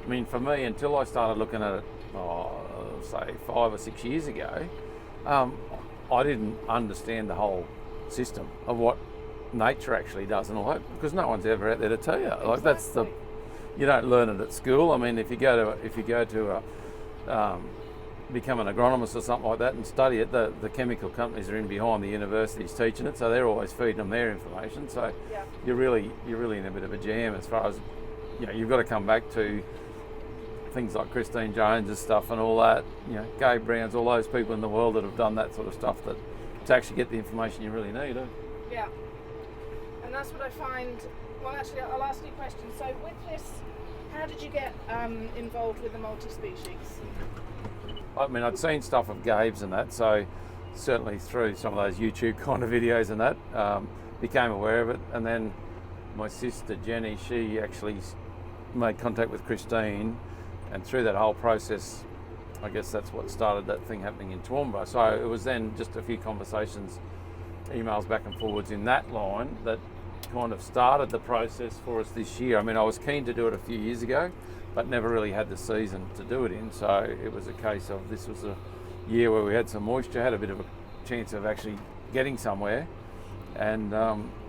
I mean, for me, until I started looking at it, say 5 or 6 years ago, I didn't understand the whole system of what nature actually does and all that, because no one's ever out there to tell you. Like that's the, you don't learn it at school. I mean, if you go to become an agronomist or something like that and study it, the chemical companies are in behind the universities teaching it, so they're always feeding them their information. So you're really in a bit of a jam as far as, you know, you've got to come back to things like Christine Jones's stuff and all that, you know, Gabe Brown's, all those people in the world that have done that sort of stuff, that to actually get the information you really need. Yeah, and that's what I find. Well, actually, I'll ask you a question. So with this, how did you get involved with the multi-species? I mean, I'd seen stuff of Gabe's and that, so certainly through some of those YouTube kind of videos and that, became aware of it. And then my sister Jenny, she actually made contact with Christine, and through that whole process, I guess that's what started that thing happening in Toowoomba. So it was then just a few conversations, emails back and forwards in that line that kind of started the process for us this year. I mean, I was keen to do it a few years ago, but never really had the season to do it in. So it was a case of, this was a year where we had some moisture, had a bit of a chance of actually getting somewhere. And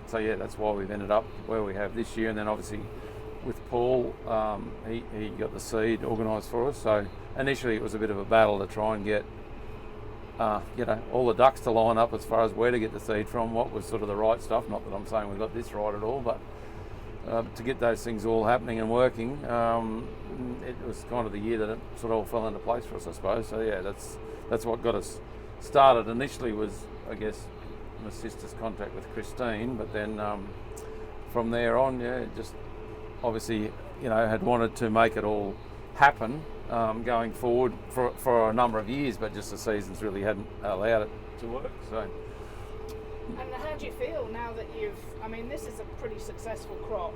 so yeah, that's why we've ended up where we have this year. And then obviously with Paul, he got the seed organised for us. So initially it was a bit of a battle to try and get you know, all the ducks to line up as far as where to get the seed from, what was sort of the right stuff. Not that I'm saying we got this right at all, but to get those things all happening and working, it was kind of the year that it sort of all fell into place for us, I suppose. So yeah, that's what got us started. Initially was, I guess, my sister's contact with Christine, but then from there on, yeah, just obviously, you know, had wanted to make it all happen going forward for a number of years, but just the seasons really hadn't allowed it to work. So. And how do you feel now that I mean, this is a pretty successful crop.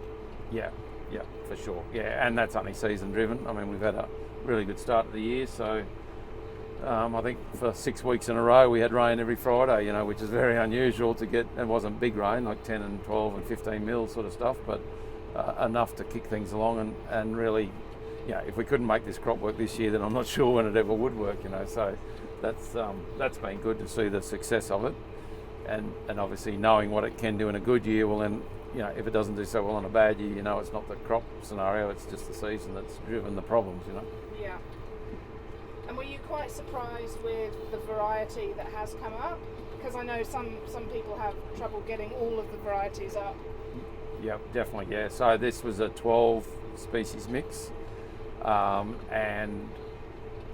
Yeah, for sure. Yeah, and that's only season driven. I mean, we've had a really good start to the year, so I think for 6 weeks in a row we had rain every Friday, you know, which is very unusual to get. It wasn't big rain, like 10 and 12 and 15 mils sort of stuff, but enough to kick things along and really, you know, if we couldn't make this crop work this year, then I'm not sure when it ever would work, you know. So that's been good to see the success of it. And obviously knowing what it can do in a good year, well then, you know, if it doesn't do so well in a bad year, you know, it's not the crop scenario, it's just the season that's driven the problems, you know. Yeah. And were you quite surprised with the variety that has come up? Because I know some people have trouble getting all of the varieties up. Yeah, definitely, yeah. So this was a 12 species mix, and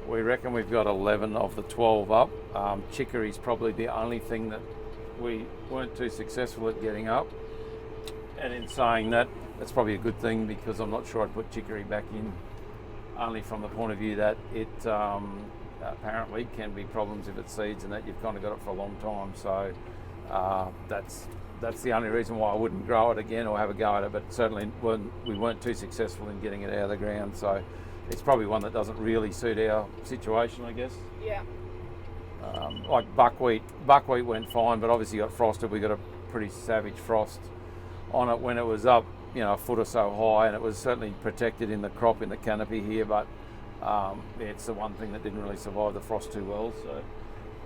we reckon we've got 11 of the 12 up. Chicory's probably the only thing that we weren't too successful at getting up. And in saying that, that's probably a good thing, because I'm not sure I'd put chicory back in, only from the point of view that it apparently can be problems if it seeds, and that you've kind of got it for a long time. So that's the only reason why I wouldn't grow it again or have a go at it. But certainly we weren't too successful in getting it out of the ground. So it's probably one that doesn't really suit our situation, I guess. Yeah. Like buckwheat went fine, but obviously got frosted. We got a pretty savage frost on it when it was up, you know, a foot or so high, and it was certainly protected in the crop in the canopy here, but it's the one thing that didn't really survive the frost too well. So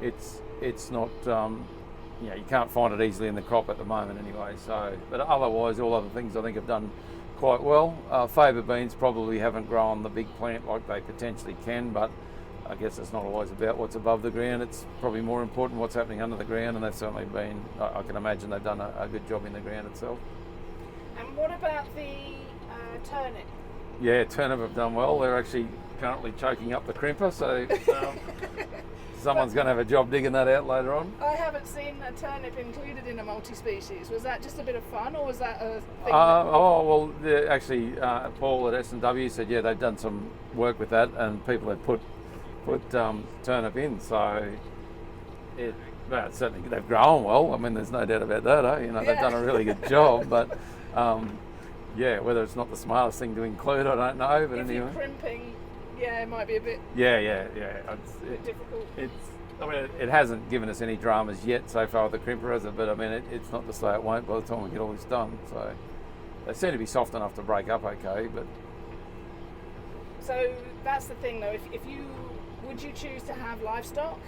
it's not, you know, you can't find it easily in the crop at the moment anyway. So, but otherwise, all other things I think have done quite well. Favour beans probably haven't grown the big plant like they potentially can, but I guess it's not always about what's above the ground. It's probably more important what's happening under the ground, and that's certainly been, I can imagine they've done a good job in the ground itself. And what about the turnip? Yeah, turnip have done well. They're actually currently choking up the crimper, so someone's going to have a job digging that out later on. I haven't seen a turnip included in a multi-species. Was that just a bit of fun, or was that a thing? Actually, Paul at S&W said, yeah, they've done some work with that, and people had put turnip in, so certainly they've grown well. I mean, there's no doubt about that. You know, they've done a really good job, but yeah, whether it's not the smartest thing to include, I don't know. But if anyway, you're crimping, yeah, it might be a bit. Yeah. It's difficult. I mean, it hasn't given us any dramas yet so far with the crimper, has it? But I mean, it's not to say it won't by the time we get all this done. So they seem to be soft enough to break up okay, but. So that's the thing, though. If you would you choose to have livestock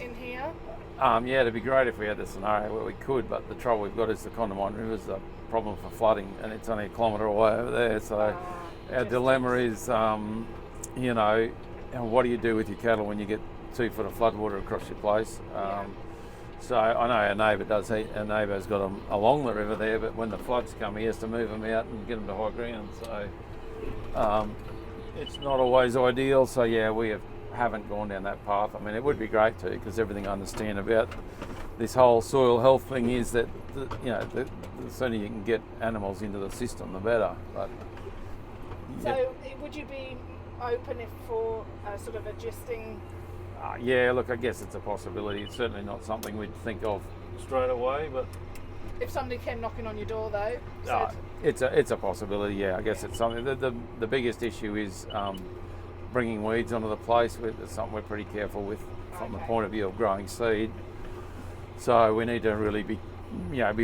in here? Yeah, it'd be great if we had the scenario where we could, but the trouble we've got is the Condamine River's a problem for flooding, and it's only a kilometre away over there. So our dilemma is, you know, what do you do with your cattle when you get 2 foot of floodwater across your place? So I know our neighbour does. Our neighbour's got them along the river there, but when the floods come, he has to move them out and get them to high ground. So it's not always ideal. So yeah, we haven't gone down that path. I mean, it would be great to, because everything I understand about this whole soil health thing is that the sooner you can get animals into the system, the better. But so would you be open for sort of adjusting? Yeah, look, I guess it's a possibility. It's certainly not something we'd think of straight away, but if somebody came knocking on your door, though, it's a possibility. Yeah, I guess it's something. The biggest issue is bringing weeds onto the place. It's something we're pretty careful with from the point of view of growing seed. So we need to really be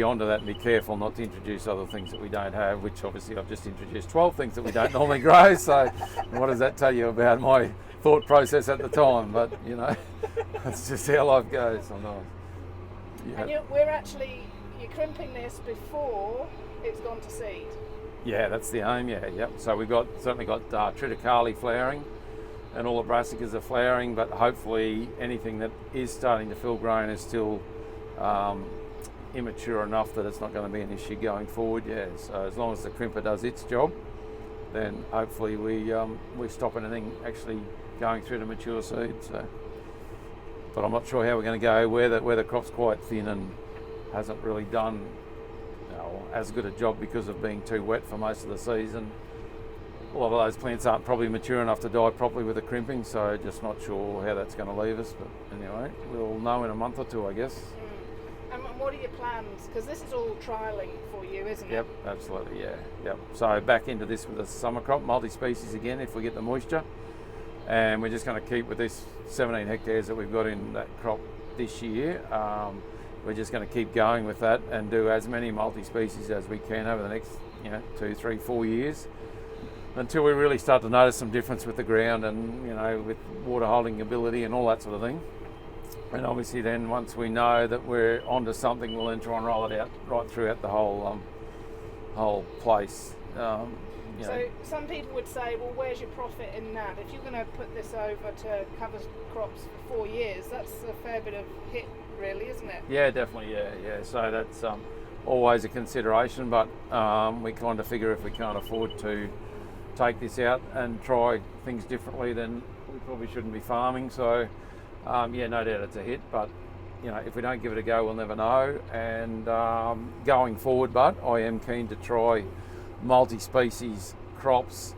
onto that and be careful not to introduce other things that we don't have, which obviously I've just introduced 12 things that we don't normally grow. So what does that tell you about my thought process at the time? But, you know, that's just how life goes sometimes. Yeah. And you're crimping this before it's gone to seed. Yeah, that's the aim. Yep. So we've certainly got triticale flowering, and all the brassicas are flowering, but hopefully anything that is starting to full grown is still immature enough that it's not going to be an issue going forward. Yeah. So as long as the crimper does its job, then hopefully we stop anything actually going through to mature seed. So, but I'm not sure how we're going to go where the crop's quite thin and hasn't really done as good a job because of being too wet for most of the season. A lot of those plants aren't probably mature enough to die properly with the crimping, so just not sure how that's going to leave us. But anyway, we'll know in a month or two, I guess. And what are your plans? Because this is all trialling for you, isn't it? Yep, absolutely, yeah. Yep. So back into this with a summer crop, multi-species again if we get the moisture. And we're just going to keep with this 17 hectares that we've got in that crop this year. We're just going to keep going with that and do as many multi-species as we can over the next 2, 3, 4 years, until we really start to notice some difference with the ground and with water holding ability and all that sort of thing. And obviously then once we know that we're onto something, we'll then try and roll it out right throughout the whole place. So some people would say, well, where's your profit in that? If you're going to put this over to cover crops for 4 years, that's a fair bit of hit, really, isn't it? Yeah, definitely, yeah. So that's always a consideration, but we kind of figure if we can't afford to take this out and try things differently, then we probably shouldn't be farming. So no doubt it's a hit, but if we don't give it a go, we'll never know. And going forward, but I am keen to try multi-species crops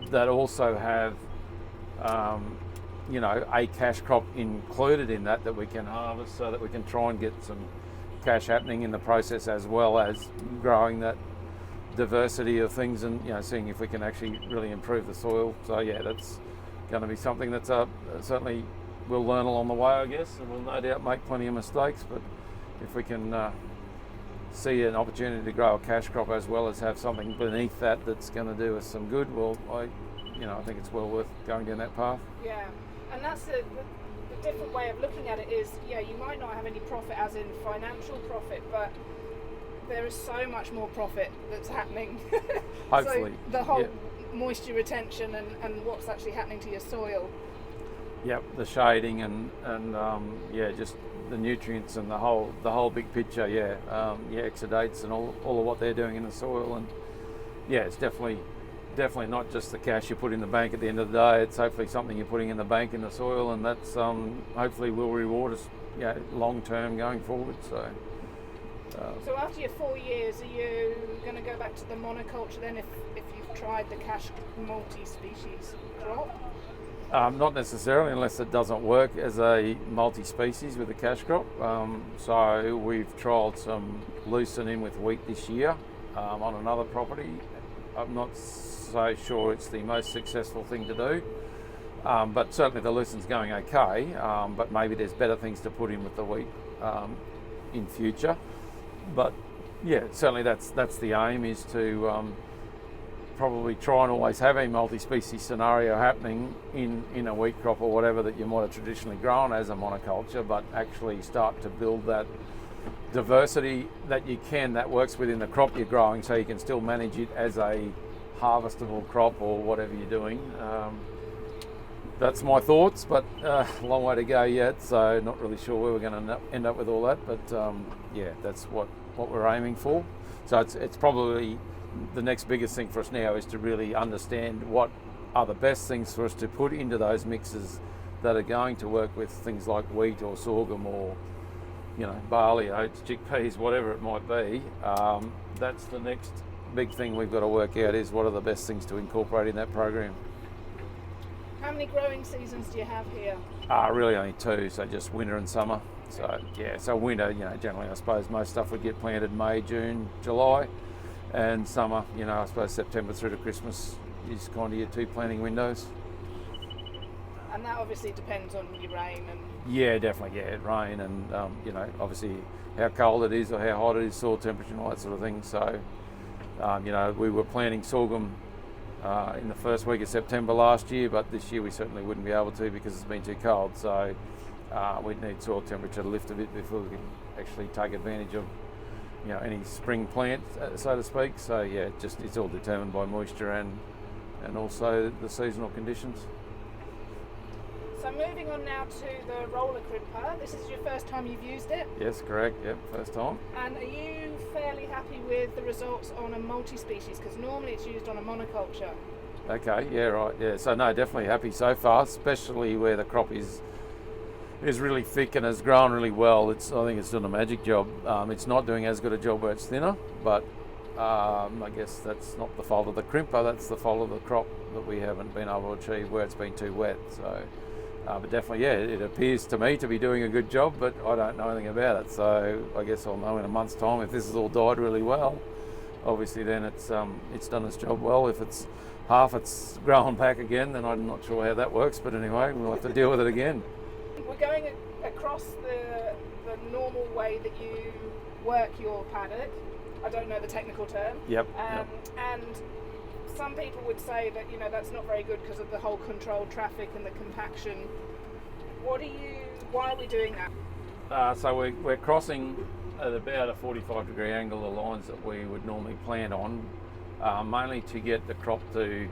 that also have a cash crop included in that we can harvest, so that we can try and get some cash happening in the process, as well as growing that diversity of things and seeing if we can actually really improve the soil. So yeah, that's going to be something that's certainly we'll learn along the way, I guess, and we'll no doubt make plenty of mistakes, but if we can see an opportunity to grow a cash crop as well as have something beneath that's going to do us some good, well, I think it's well worth going down that path. Yeah, and that's the different way of looking at it is, you might not have any profit as in financial profit, but there is so much more profit that's happening. Hopefully. So the whole moisture retention and what's actually happening to your soil. Yep, the shading and just the nutrients and the whole big picture. Exudates and all of what they're doing in the soil, and it's definitely not just the cash you put in the bank at the end of the day. It's hopefully something you're putting in the bank in the soil, and that's hopefully will reward us long term going forward. So after your 4 years, are you going to go back to the monoculture then if you've tried the cash multi-species crop? Not necessarily, unless it doesn't work as a multi-species with a cash crop. So we've trialled some lucerne in with wheat this year on another property. I'm not so sure it's the most successful thing to do, but certainly the lucerne's going okay, but maybe there's better things to put in with the wheat in future. But certainly that's the aim, is to probably try and always have a multi-species scenario happening in a wheat crop or whatever that you might have traditionally grown as a monoculture, but actually start to build that diversity that works within the crop you're growing, so you can still manage it as a harvestable crop or whatever you're doing. That's my thoughts, but a long way to go yet, so not really sure where we're going to end up with all that, but yeah, that's what we're aiming for. So it's probably the next biggest thing for us now is to really understand what are the best things for us to put into those mixes that are going to work with things like wheat or sorghum or, you know, barley, oats, chickpeas, whatever it might be. That's the next big thing we've got to work out, is what are the best things to incorporate in that program. How many growing seasons do you have here? Really only 2, so just winter and summer. So yeah, so winter, you know, generally I suppose most stuff would get planted May, June, July, and summer, you know, I suppose September through to Christmas is kind of your 2 planting windows. And that obviously depends on your rain and... Yeah, definitely, yeah, rain and, you know, obviously how cold it is or how hot it is, soil temperature and all that sort of thing. So, you know, we were planting sorghum in the first week of September last year, but this year we certainly wouldn't be able to because it's been too cold. So we'd need soil temperature to lift a bit before we can actually take advantage of, you know, any spring plant, so to speak. So yeah, it's all determined by moisture and also the seasonal conditions. So moving on now to the roller crimper. This is your first time you've used it? Yes, correct. Yep, first time. And are you fairly happy with the results on a multi-species? Because normally it's used on a monoculture. Okay, yeah, right, yeah. So no, definitely happy so far, especially where the crop is really thick and has grown really well. I think it's done a magic job. It's not doing as good a job where it's thinner, but I guess that's not the fault of the crimper. That's the fault of the crop that we haven't been able to achieve where it's been too wet. So. But definitely, yeah, it appears to me to be doing a good job, but I don't know anything about it. So I guess I'll know in a month's time if this has all died really well. Obviously, then it's done its job well. If it's grown back again, then I'm not sure how that works. But anyway, we'll have to deal with it again. We're going across the normal way that you work your paddock. I don't know the technical term. Yep. And some people would say that, you know, that's not very good because of the whole controlled traffic and the compaction. Why are we doing that? So we're crossing at about a 45-degree angle the lines that we would normally plant on, mainly to get the crop to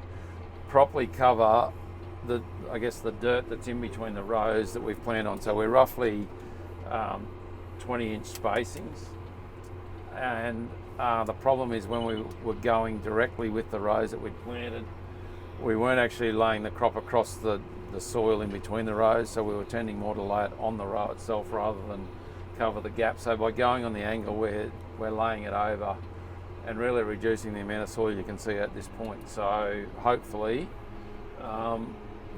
properly cover the dirt that's in between the rows that we've planted on. So we're roughly 20-inch spacings, and the problem is when we were going directly with the rows that we'd planted, we weren't actually laying the crop across the soil in between the rows, so we were tending more to lay it on the row itself rather than cover the gap. So by going on the angle, we're laying it over and really reducing the amount of soil you can see at this point. So hopefully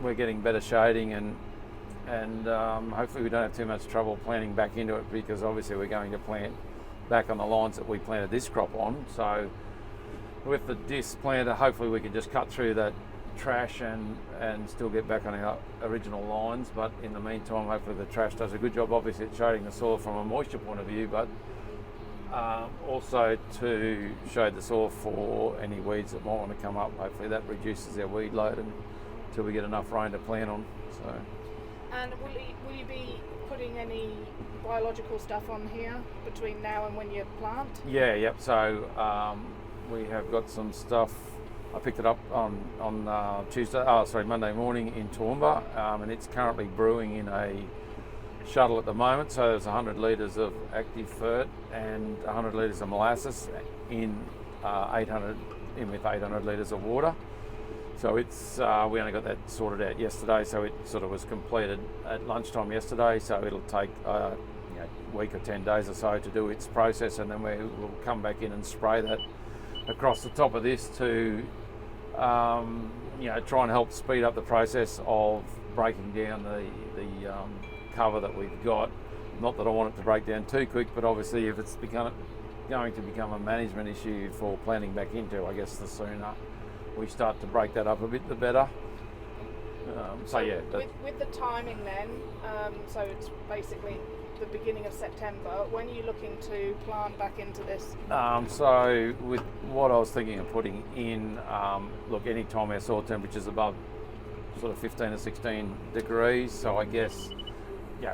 we're getting better shading and hopefully we don't have too much trouble planting back into it, because obviously we're going to plant back on the lines that we planted this crop on. So with the disc planter, hopefully we can just cut through that trash and still get back on our original lines. But in the meantime, hopefully the trash does a good job, obviously at shading the soil from a moisture point of view, but also to shade the soil for any weeds that might want to come up. Hopefully that reduces our weed load until we get enough rain to plant on. So. And will you be putting any biological stuff on here between now and when you plant? Yeah, yep. So we have got some stuff. I picked it up on Monday morning in Toowoomba, and it's currently brewing in a shuttle at the moment. So there's 100 litres of active fert and 100 litres of molasses in 800 litres of water. So it's we only got that sorted out yesterday, so it sort of was completed at lunchtime yesterday. So it'll take a week or 10 days or so to do its process, and then we will come back in and spray that across the top of this to try and help speed up the process of breaking down the cover that we've got. Not that I want it to break down too quick, but obviously if it's going to become a management issue for planting back into, I guess the sooner we start to break that up a bit, the better. With the timing then, so it's basically the beginning of September. When are you looking to plant back into this? So with what I was thinking of putting in, look, any time our soil temperature is above sort of 15 or 16 degrees, so I guess,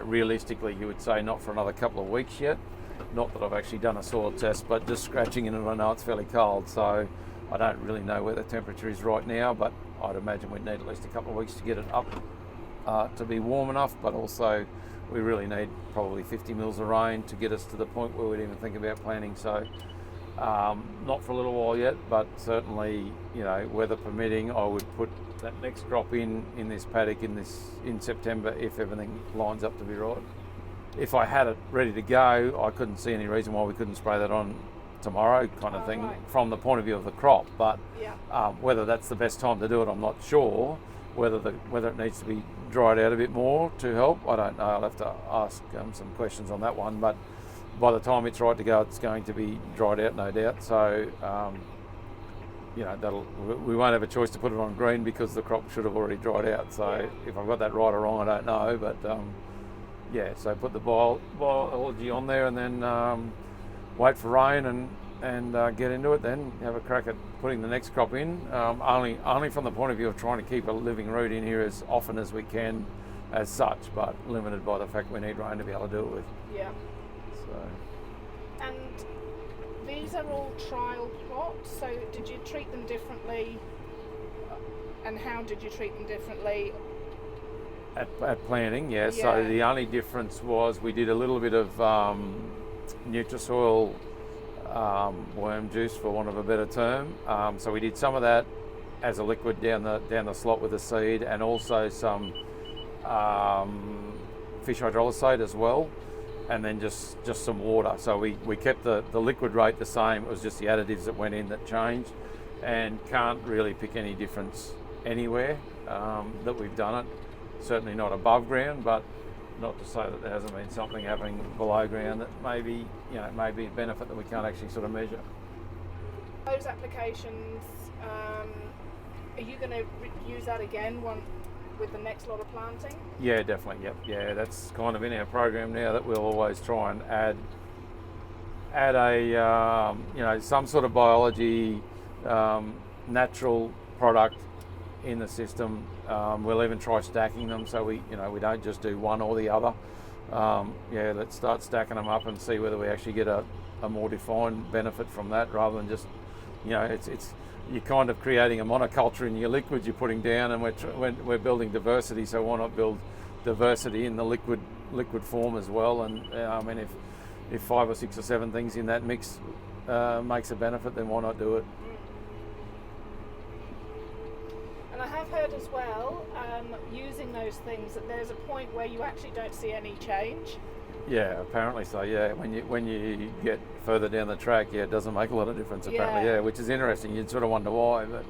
realistically you would say not for another couple of weeks yet. Not that I've actually done a soil test, but just scratching in it, I know it's fairly cold, so I don't really know where the temperature is right now, but I'd imagine we'd need at least a couple of weeks to get it up to be warm enough, but also we really need probably 50 mils of rain to get us to the point where we'd even think about planting. So not for a little while yet, but certainly, weather permitting, I would put that next crop in this paddock in September if everything lines up to be right. If I had it ready to go, I couldn't see any reason why we couldn't spray that on tomorrow, kind of thing, right. from the point of view of the crop. But whether that's the best time to do it, I'm not sure. Whether it needs to be dried out a bit more to help, I don't know. I'll have to ask some questions on that one. But by the time it's right to go, it's going to be dried out, no doubt. So we won't have a choice to put it on green because the crop should have already dried out. So if I've got that right or wrong, I don't know. But so put the biology on there and then wait for rain and get into it, then have a crack at putting the next crop in. Only from the point of view of trying to keep a living root in here as often as we can as such, but limited by the fact we need rain to be able to do it with. Yeah. So. And these are all trial plots, so did you treat them differently? And how did you treat them differently? At planting, So the only difference was we did a little bit of Nutrisoil worm juice, for want of a better term. So we did some of that as a liquid down the slot with the seed, and also some fish hydrolysate as well, and then just some water. So we kept the liquid rate the same. It was just the additives that went in that changed, and can't really pick any difference anywhere that we've done it. Certainly not above ground, but not to say that there hasn't been something happening below ground that maybe a benefit that we can't actually sort of measure. Those applications, are you going to use that again with the next lot of planting? Yeah, definitely. Yep. Yeah, that's kind of in our program now, that we'll always try and add a some sort of biology, natural product in the system. We'll even try stacking them, so we don't just do one or the other. Let's start stacking them up and see whether we actually get a more defined benefit from that, rather than just, it's you're kind of creating a monoculture in your liquids you're putting down, and we're building diversity. So why not build diversity in the liquid form as well? And if 5 or 6 or 7 things in that mix makes a benefit, then why not do it? And I have heard as well, using those things, that there's a point where you actually don't see any change. Yeah, apparently so. Yeah, when you get further down the track, it doesn't make a lot of difference. Apparently, which is interesting. You'd sort of wonder why, but.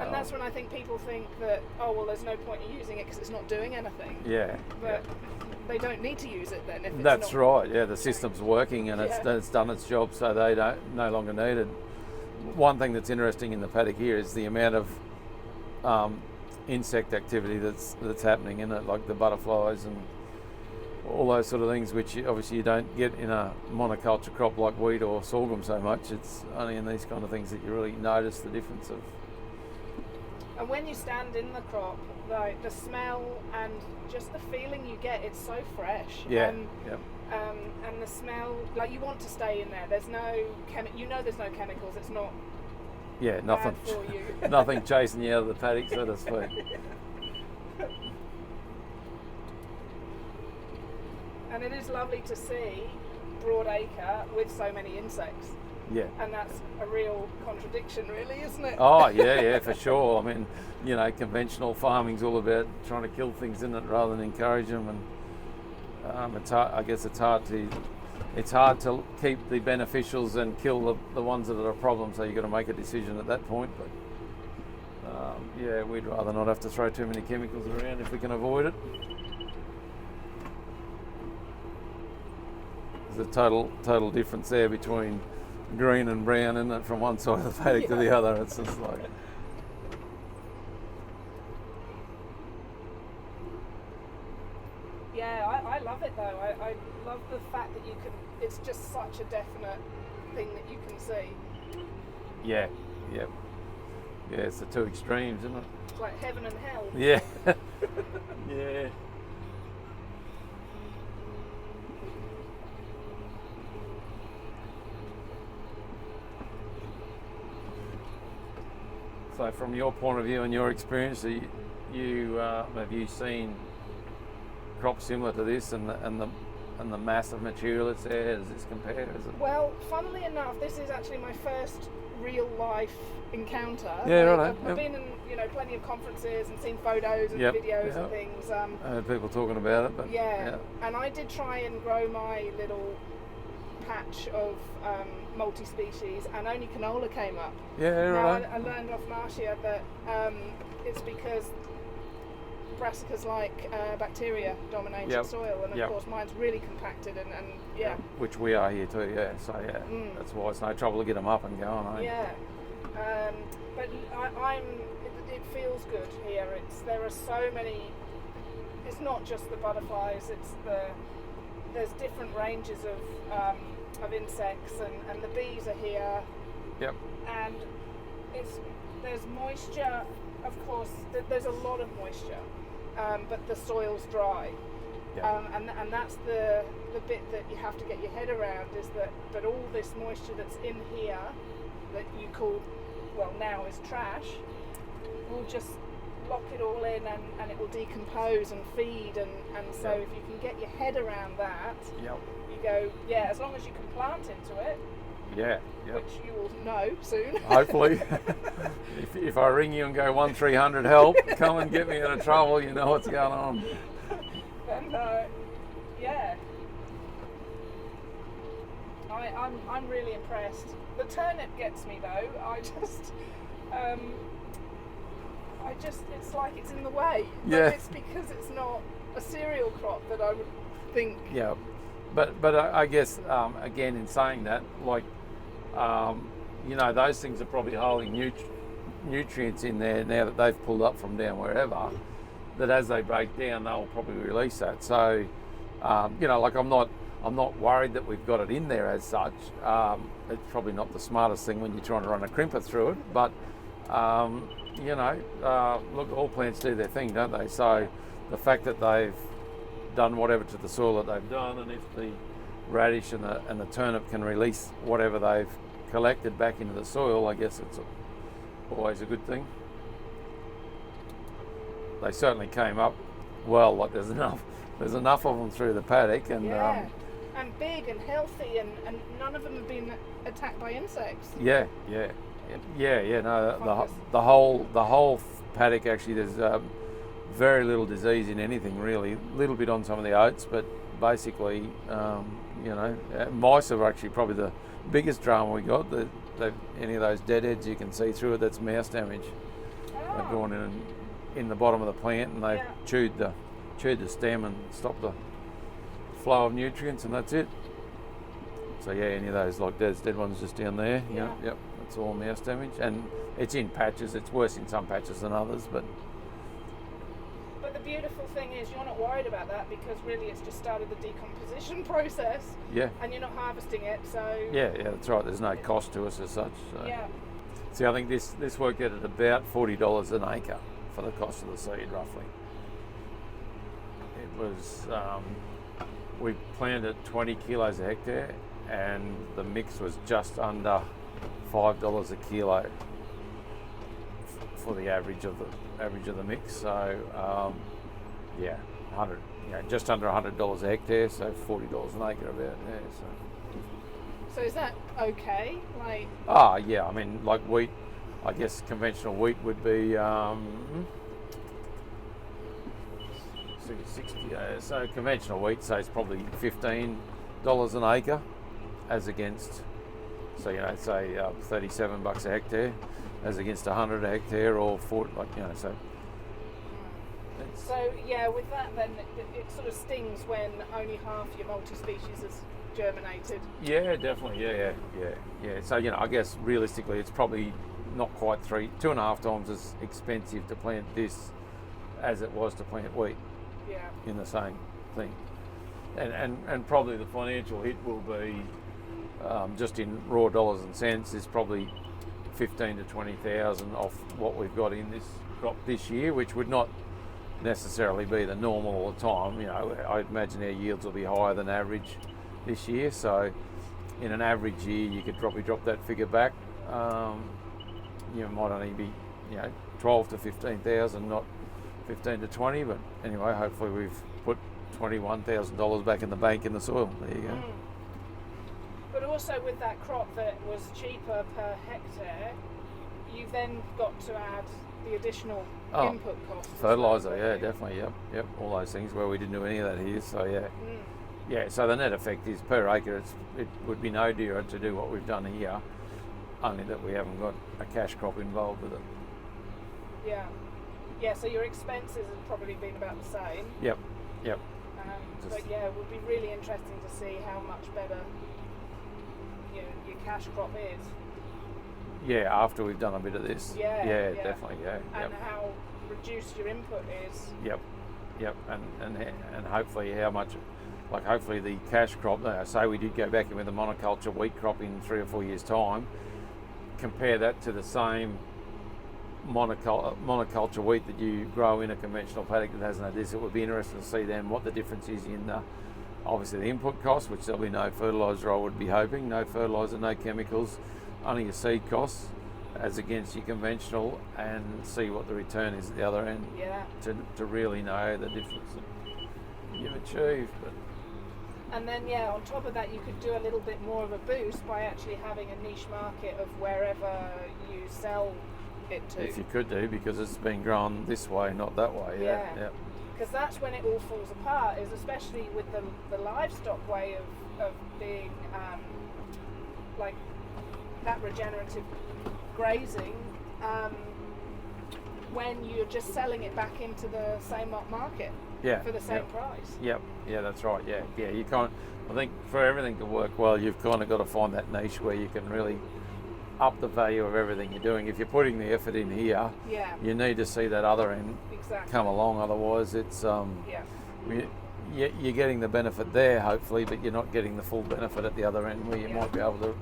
And that's when I think people think that, there's no point in using it because it's not doing anything. Yeah. But they don't need to use it then. If it's that's not right. Yeah, the system's working and it's done its job, so they no longer need it. One thing that's interesting in the paddock here is the amount of insect activity that's happening in it, like the butterflies and all those sort of things, which obviously you don't get in a monoculture crop like wheat or sorghum so much. It's only in these kind of things that you really notice the difference of. And when you stand in the crop, like the smell and just the feeling you get, it's so fresh. Yeah. And the smell, like you want to stay in there. There's no there's no chemicals. It's not. Yeah, nothing. Bad for you. Nothing chasing you out of the paddock, so to speak. And it is lovely to see broadacre with so many insects. Yeah. And that's a real contradiction, really, isn't it? Oh, yeah, for sure. I mean, conventional farming's all about trying to kill things, isn't it, rather than encourage them. And I guess it's hard to keep the beneficials and kill the ones that are a problem. So you've got to make a decision at that point. But we'd rather not have to throw too many chemicals around if we can avoid it. There's a total difference there between green and brown, isn't it, from one side of the paddock to the other. It's just like. Yeah, I love it though. I love the fact that you can. It's just such a definite thing that you can see. Yeah, yeah. Yeah, it's the two extremes, isn't it? It's like heaven and hell. Yeah. Yeah. So from your point of view and your experience, have you seen crops similar to this and the mass of material that's there? Does this compare? Is it? Well, funnily enough, this is actually my first real life encounter. Yeah, right. I've been in plenty of conferences and seen photos and videos and things. I heard people talking about it, but and I did try and grow my little patch of multi-species, and only canola came up. Yeah, right. I learned off Marcia that it's because brassicas like bacteria dominated soil, and of course mine's really compacted and which we are here too. Yeah, so that's why it's no trouble to get them up and going. Yeah, but it feels good here. There are so many. It's not just the butterflies. There's different ranges of insects, and the bees are here. Yep. And there's moisture, of course. There's a lot of moisture, but the soil's dry. Yep. And that's the bit that you have to get your head around, is that all this moisture that's in here that you call, well, now is trash, will just lock it all in, and it will decompose and feed, and so if you can get your head around that, you go, as long as you can plant into it, which you will know soon. Hopefully. if I ring you and go 1-300 help, come and get me out of trouble, you know what's going on. And I'm really impressed. The turnip gets me though. It's like it's in the way. Yeah. But it's because it's not a cereal crop that I would think. Yeah, but I guess again, in saying that, like those things are probably holding nutrients in there now that they've pulled up from down wherever. That as they break down, they'll probably release that. So like I'm not worried that we've got it in there as such. It's probably not the smartest thing when you're trying to run a crimper through it, but look, all plants do their thing, don't they? So the fact that they've done whatever to the soil that they've done, and if the radish and the turnip can release whatever they've collected back into the soil, I guess it's always a good thing. They certainly came up well. Like there's enough of them through the paddock, and and big and healthy, and none of them have been attacked by insects. No, the whole paddock actually, there's very little disease in anything really. A little bit on some of the oats, but basically, mice are actually probably the biggest drama we got. Any of those deadheads you can see through it, that's mouse damage. They've gone in the bottom of the plant, and they've chewed the stem and stopped the flow of nutrients, and that's it. So any of those like dead ones just down there, yep, it's all mouse damage, and it's in patches. It's worse in some patches than others, but the beautiful thing is you're not worried about that, because really it's just started the decomposition process. Yeah. And you're not harvesting it, so. Yeah, that's right. There's no cost to us as such. So. Yeah. See, I think this worked out at about $40 an acre for the cost of the seed, roughly. It was, we planted 20 kilos a hectare, and the mix was just under $5 a kilo for the average of the mix. So, 100, just under $100 a hectare, so $40 an acre about. So is that okay? Like. I mean, like wheat. I guess conventional wheat would be 60. So conventional wheat, so it's probably $15 an acre, as against, so say $37 a hectare, as against 100 a hectare, or 40, so. So with that then, it sort of stings when only half your multi-species has germinated. Yeah, definitely. Yeah. So I guess realistically, it's probably not quite 2.5 times as expensive to plant this as it was to plant wheat. Yeah. In the same thing. And probably the financial hit will be, just in raw dollars and cents, is probably 15 to 20,000 off what we've got in this crop this year, which would not necessarily be the normal all the time. You know, I imagine our yields will be higher than average this year. So in an average year, you could probably drop that figure back. You might only be, 12 to 15,000, not 15 to 20. But anyway, hopefully we've put $21,000 back in the bank in the soil. There you go. But also with that crop that was cheaper per hectare, you've then got to add the additional input costs. Fertiliser, definitely, yep. All those things where we didn't do any of that here, so yeah. So the net effect is per acre, it would be no dearer to do what we've done here, only that we haven't got a cash crop involved with it. Yeah, so your expenses have probably been about the same. Yep. But yeah, it would be really interesting to see how much better your cash crop is. Yeah, after we've done a bit of this. Yeah. Definitely, yeah. And how reduced your input is. Yep. And hopefully how much, hopefully the cash crop, say we did go back in with a monoculture wheat crop in 3 or 4 years' time, compare that to the same monoculture wheat that you grow in a conventional paddock that hasn't had this. It would be interesting to see then what the difference is in obviously the input cost, which there'll be no fertiliser, I would be hoping, no fertiliser, no chemicals, only your seed costs as against your conventional, and see what the return is at the other end. Yeah. To really know the difference that you've achieved. And then on top of that, you could do a little bit more of a boost by actually having a niche market of wherever you sell it to. If you could do, because it's been grown this way, not that way. Yeah. Because that's when it all falls apart, is especially with the livestock way of being like that regenerative grazing, when you're just selling it back into the same market for the same price. Yeah, that's right. Yeah. You can't. I think for everything to work well, you've kind of got to find that niche where you can really up the value of everything you're doing. If you're putting the effort in here, you need to see that other end come along. Otherwise, it's you're getting the benefit there, hopefully, but you're not getting the full benefit at the other end, where you might be able to.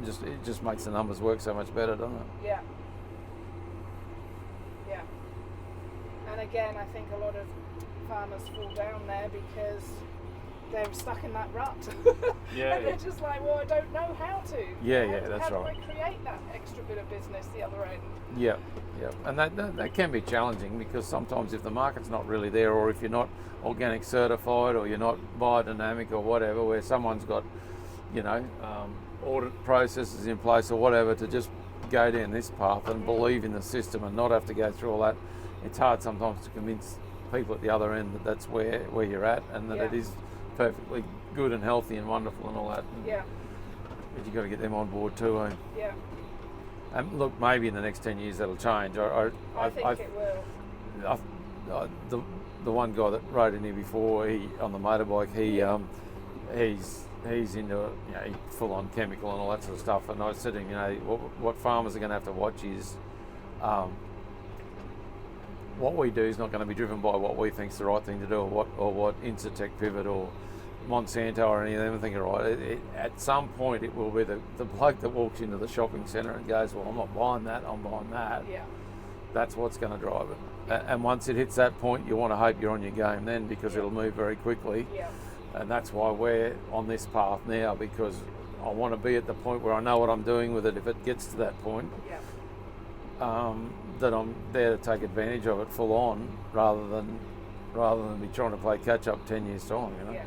It just makes the numbers work so much better, doesn't it? Yeah. And again, I think a lot of farmers fall down there because they're stuck in that rut. And they're just like, well, I don't know how to. That's how right. How do I create that extra bit of business the other end? Yeah. And that can be challenging, because sometimes if the market's not really there, or if you're not organic certified, or you're not biodynamic or whatever, where someone's got, audit processes in place or whatever to just go down this path and believe in the system and not have to go through all that, it's hard sometimes to convince people at the other end that that's where you're at, and that it is perfectly good and healthy and wonderful and all that. But you've got to get them on board too, eh? Yeah. And look, maybe in the next 10 years that'll change. I think it will. The one guy that rode in here before, on the motorbike, he's into full on chemical and all that sort of stuff. And I said to him, what farmers are going to have to watch is what we do is not going to be driven by what we think is the right thing to do, or what Incitec Pivot or Monsanto or any of them think are right. At some point it will be the bloke that walks into the shopping centre and goes, well, I'm not buying that, I'm buying that. Yeah. That's what's going to drive it. And once it hits that point, you want to hope you're on your game then, because it'll move very quickly. Yeah. And that's why we're on this path now, because I want to be at the point where I know what I'm doing with it if it gets to that point. That I'm there to take advantage of it full on, rather than be trying to play catch up 10 years time. Yeah.